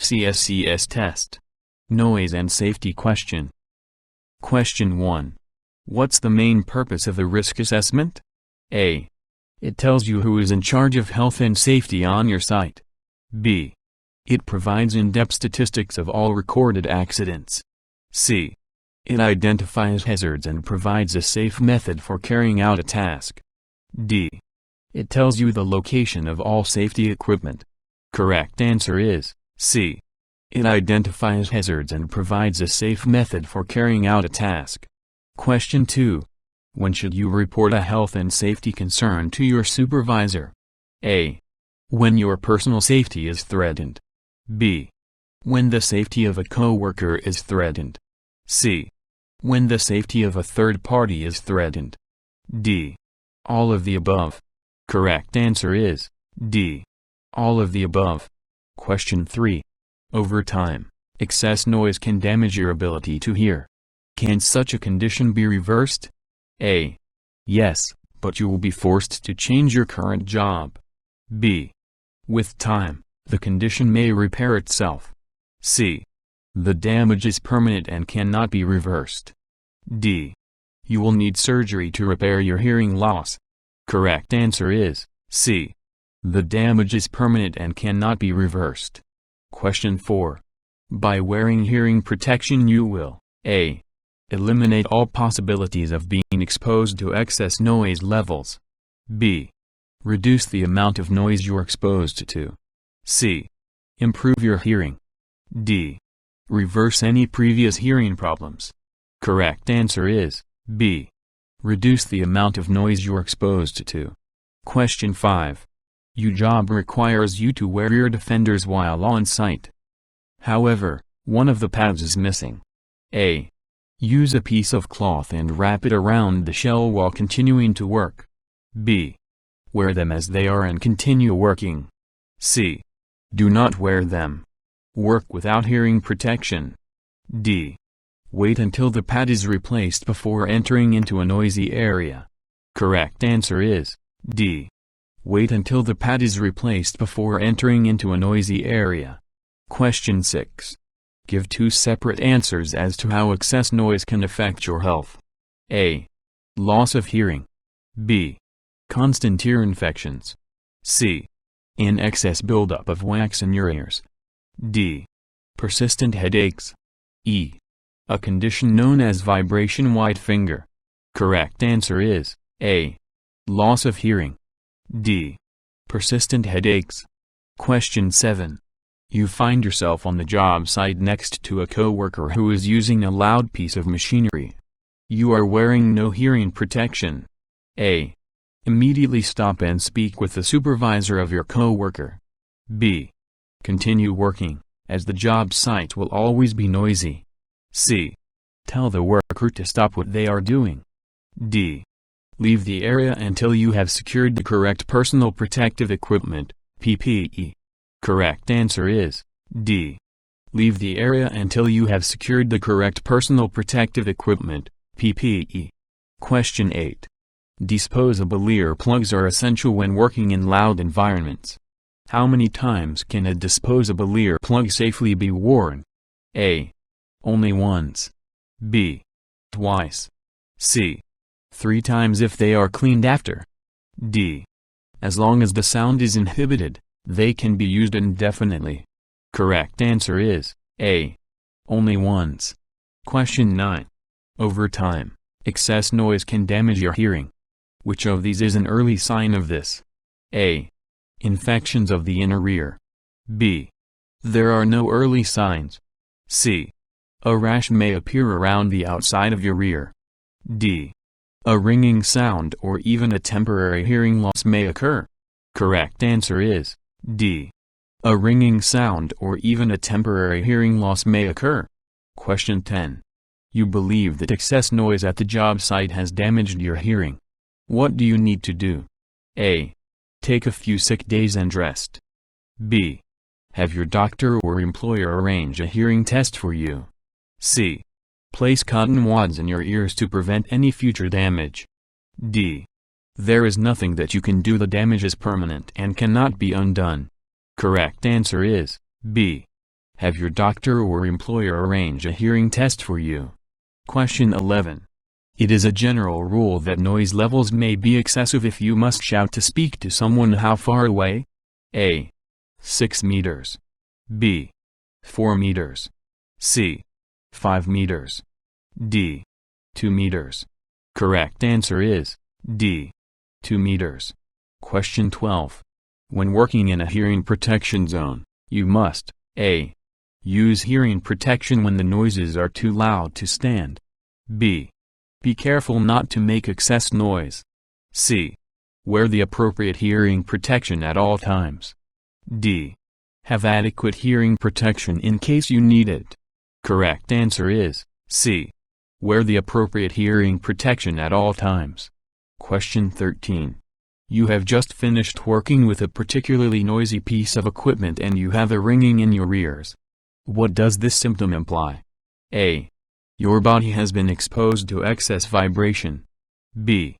CSCS test. Noise and safety question. Question 1. What's the main purpose of the risk assessment? A. It tells you who is in charge of health and safety on your site. B. It provides in-depth statistics of all recorded accidents. C. It identifies hazards and provides a safe method for carrying out a task. D. It tells you the location of all safety equipment. Correct answer is C. It identifies hazards and provides a safe method for carrying out a task. Question 2. When should you report a health and safety concern to your supervisor? A. When your personal safety is threatened. B. When the safety of a coworker is threatened. C. When the safety of a third party is threatened. D. All of the above. Correct answer is D. All of the above. Question 3. Over time, excess noise can damage your ability to hear. Can such a condition be reversed? A. Yes, but you will be forced to change your current job. B. With time, the condition may repair itself. C. The damage is permanent and cannot be reversed. D. You will need surgery to repair your hearing loss. Correct answer is C. The damage is permanent and cannot be reversed. Question 4. By wearing hearing protection you will A. Eliminate all possibilities of being exposed to excess noise levels. B. Reduce the amount of noise you're exposed to. C. Improve your hearing. D. Reverse any previous hearing problems. Correct answer is B. Reduce the amount of noise you're exposed to. Question 5. Your job requires you to wear ear defenders while on site. However, one of the pads is missing. A. Use a piece of cloth and wrap it around the shell while continuing to work. B. Wear them as they are and continue working. C. Do not wear them. Work without hearing protection. D. Wait until the pad is replaced before entering into a noisy area. Correct answer is D. Wait until the pad is replaced before entering into a noisy area. Question 6. Give 2 separate answers as to how excess noise can affect your health. A. Loss of hearing. B. Constant ear infections. C. An excess buildup of wax in your ears. D. Persistent headaches. E. A condition known as vibration white finger. Correct answer is A. Loss of hearing. D. Persistent headaches. Question 7. You find yourself on the job site next to a coworker who is using a loud piece of machinery. You are wearing no hearing protection. A. Immediately stop and speak with the supervisor of your coworker. B. Continue working, as the job site will always be noisy. C. Tell the worker to stop what they are doing. D. Leave the area until you have secured the correct personal protective equipment, PPE. Correct answer is D. Leave the area until you have secured the correct personal protective equipment, PPE. Question 8. Disposable earplugs are essential when working in loud environments. How many times can a disposable earplug safely be worn? A. Only once. B. Twice. C. 3 times if they are cleaned after. D. As long as the sound is inhibited, they can be used indefinitely. Correct answer is A. Only once. Question 9. Over time, excess noise can damage your hearing. Which of these is an early sign of this? A. Infections of the inner ear. B. There are no early signs. C. A rash may appear around the outside of your ear. D. A ringing sound or even a temporary hearing loss may occur. Correct answer is D. A ringing sound or even a temporary hearing loss may occur. Question 10. You believe that excess noise at the job site has damaged your hearing. What do you need to do? A. Take a few sick days and rest. B. Have your doctor or employer arrange a hearing test for you. C. Place cotton wads in your ears to prevent any future damage. D. There is nothing that you can do. The damage is permanent and cannot be undone. Correct answer is B. Have your doctor or employer arrange a hearing test for you? Question 11. It is a general rule that noise levels may be excessive if you must shout to speak to someone. How far away? A. 6 meters. B. 4 meters. C. 5 meters. D. 2 meters. Correct answer is D. 2 meters. Question 12. When working in a hearing protection zone, you must A. Use hearing protection when the noises are too loud to stand. B. Be careful not to make excess noise. C. Wear the appropriate hearing protection at all times. D. Have adequate hearing protection in case you need it. Correct answer is C. Wear the appropriate hearing protection at all times. Question 13. You have just finished working with a particularly noisy piece of equipment and you have a ringing in your ears. What does this symptom imply? A. Your body has been exposed to excess vibration. B.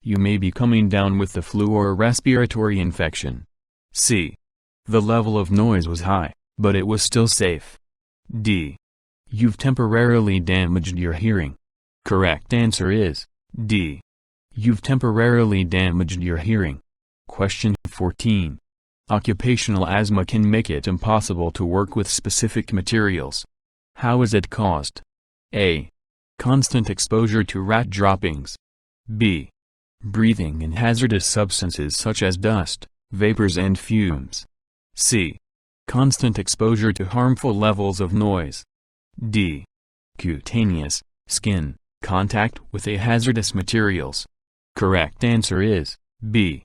You may be coming down with the flu or a respiratory infection. C. The level of noise was high, but it was still safe. D. You've temporarily damaged your hearing. Correct answer is D. You've temporarily damaged your hearing. Question 14. Occupational asthma can make it impossible to work with specific materials. How is it caused? A. Constant exposure to rat droppings. B. Breathing in hazardous substances such as dust, vapors and fumes. C. Constant exposure to harmful levels of noise. D. Cutaneous, skin, contact with hazardous materials. Correct answer is B.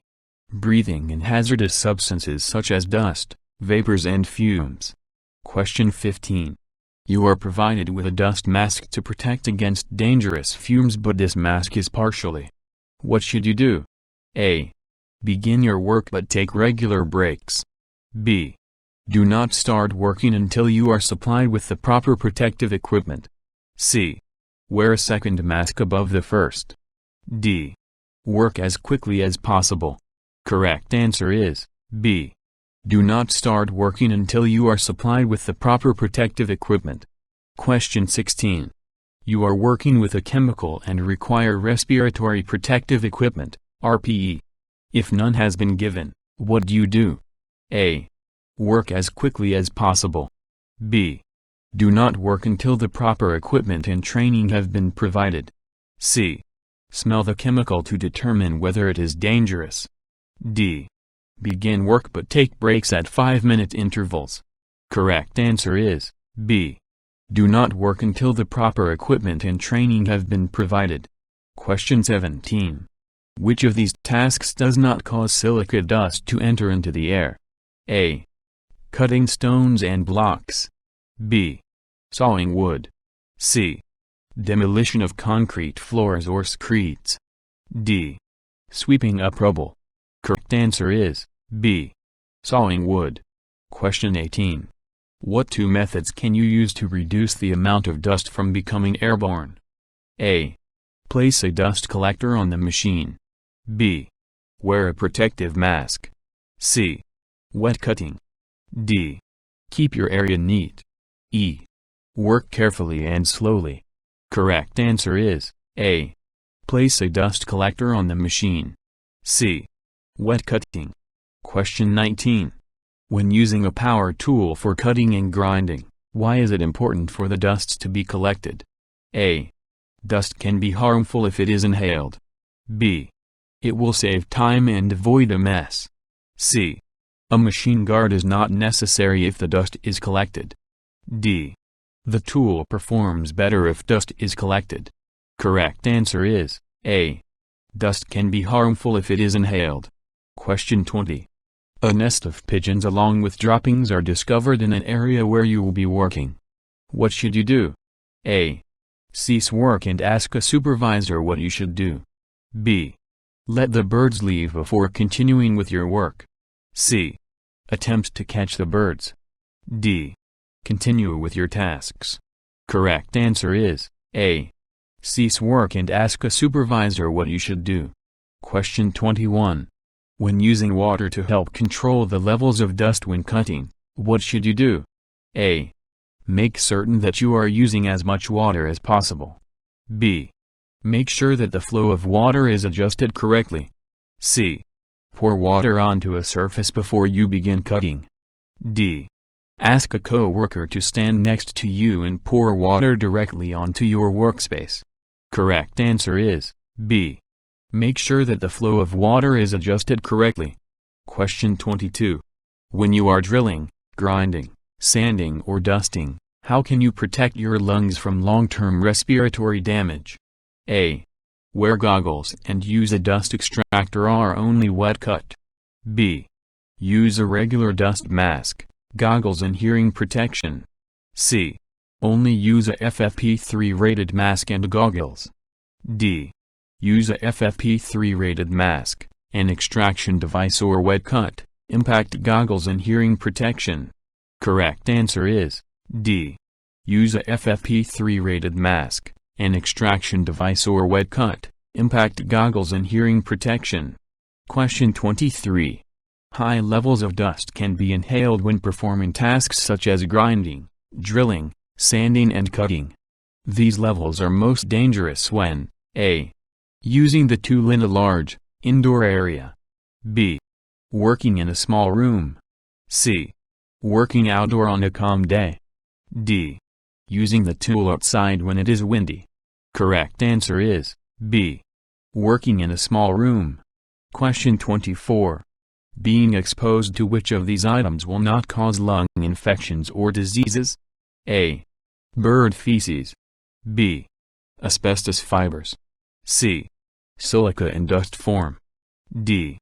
Breathing in hazardous substances such as dust, vapors and fumes. Question 15. You are provided with a dust mask to protect against dangerous fumes, but this mask is partially. What should you do? A. Begin your work but take regular breaks. B. Do not start working until you are supplied with the proper protective equipment. C. Wear a second mask above the first. D. Work as quickly as possible. Correct answer is B. Do not start working until you are supplied with the proper protective equipment. Question 16. You are working with a chemical and require respiratory protective equipment, RPE. If none has been given, what do you do? A. Work as quickly as possible. B. Do not work until the proper equipment and training have been provided. C. Smell the chemical to determine whether it is dangerous. D. Begin work but take breaks at 5-minute intervals. Correct answer is B. Do not work until the proper equipment and training have been provided. Question 17. Which of these tasks does not cause silica dust to enter into the air? A. Cutting stones and blocks. B. Sawing wood. C. Demolition of concrete floors or screeds. D. Sweeping up rubble. Correct answer is B. Sawing wood. Question 18. What two methods can you use to reduce the amount of dust from becoming airborne? A. Place a dust collector on the machine. B. Wear a protective mask. C. Wet cutting. D. Keep your area neat. E. Work carefully and slowly. Correct answer is A. Place a dust collector on the machine. C. Wet cutting. Question 19. When using a power tool for cutting and grinding, why is it important for the dust to be collected? A. Dust can be harmful if it is inhaled. B. It will save time and avoid a mess. C. A machine guard is not necessary if the dust is collected. D. The tool performs better if dust is collected. Correct answer is A. Dust can be harmful if it is inhaled. Question 20. A nest of pigeons along with droppings are discovered in an area where you will be working. What should you do? A. Cease work and ask a supervisor what you should do. B. Let the birds leave before continuing with your work. C. Attempt to catch the birds. D. Continue with your tasks. Correct answer is A. Cease work and ask a supervisor what you should do. Question 21. When using water to help control the levels of dust when cutting, what should you do? A. Make certain that you are using as much water as possible. B. Make sure that the flow of water is adjusted correctly. C. Pour water onto a surface before you begin cutting. D. Ask a coworker to stand next to you and pour water directly onto your workspace. Correct answer is B. Make sure that the flow of water is adjusted correctly. Question 22. When you are drilling, grinding, sanding or dusting, how can you protect your lungs from long-term respiratory damage? A. Wear goggles and use a dust extractor or only wet cut. B. Use a regular dust mask, goggles and hearing protection. C. Only use a FFP3 rated mask and goggles. D. Use a FFP3 rated mask, an extraction device or wet cut, impact goggles and hearing protection. Correct answer is D. Use a FFP3 rated mask, an extraction device or wet cut, impact goggles and hearing protection. Question 23. High levels of dust can be inhaled when performing tasks such as grinding, drilling, sanding and cutting. These levels are most dangerous when A. Using the tool in a large, indoor area. B. Working in a small room. C. Working outdoor on a calm day. D. Using the tool outside when it is windy. Correct answer is B. Working in a small room. Question 24. Being exposed to which of these items will not cause lung infections or diseases? A. Bird feces. B. Asbestos fibers. C. Silica in dust form. D.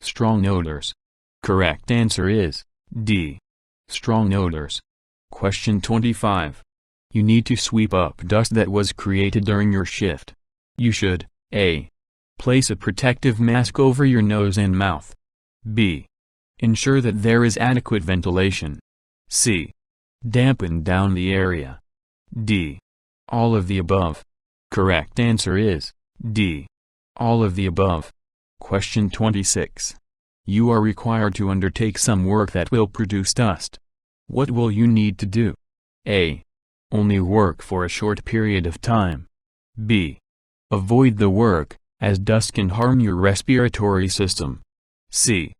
Strong odors. Correct answer is D. Strong odors. Question 25. You need to sweep up dust that was created during your shift. You should A. Place a protective mask over your nose and mouth. B. Ensure that there is adequate ventilation. C. Dampen down the area. D. All of the above. Correct answer is D. All of the above. Question 26. You are required to undertake some work that will produce dust. What will you need to do? A. Only work for a short period of time. B. Avoid the work, as dust can harm your respiratory system. C.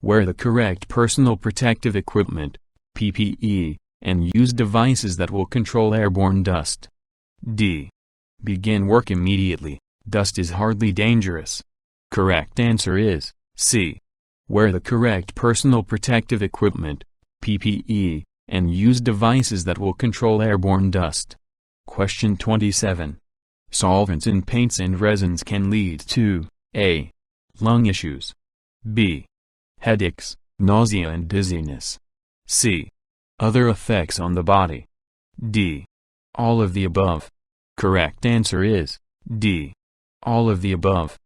Wear the correct personal protective equipment, PPE, and use devices that will control airborne dust. D. Begin work immediately, dust is hardly dangerous. Correct answer is C. Wear the correct personal protective equipment, PPE, and use devices that will control airborne dust. Question 27. Solvents in paints and resins can lead to A. Lung issues. B. Headaches, nausea and dizziness. C. Other effects on the body. D. All of the above. Correct answer is D. All of the above.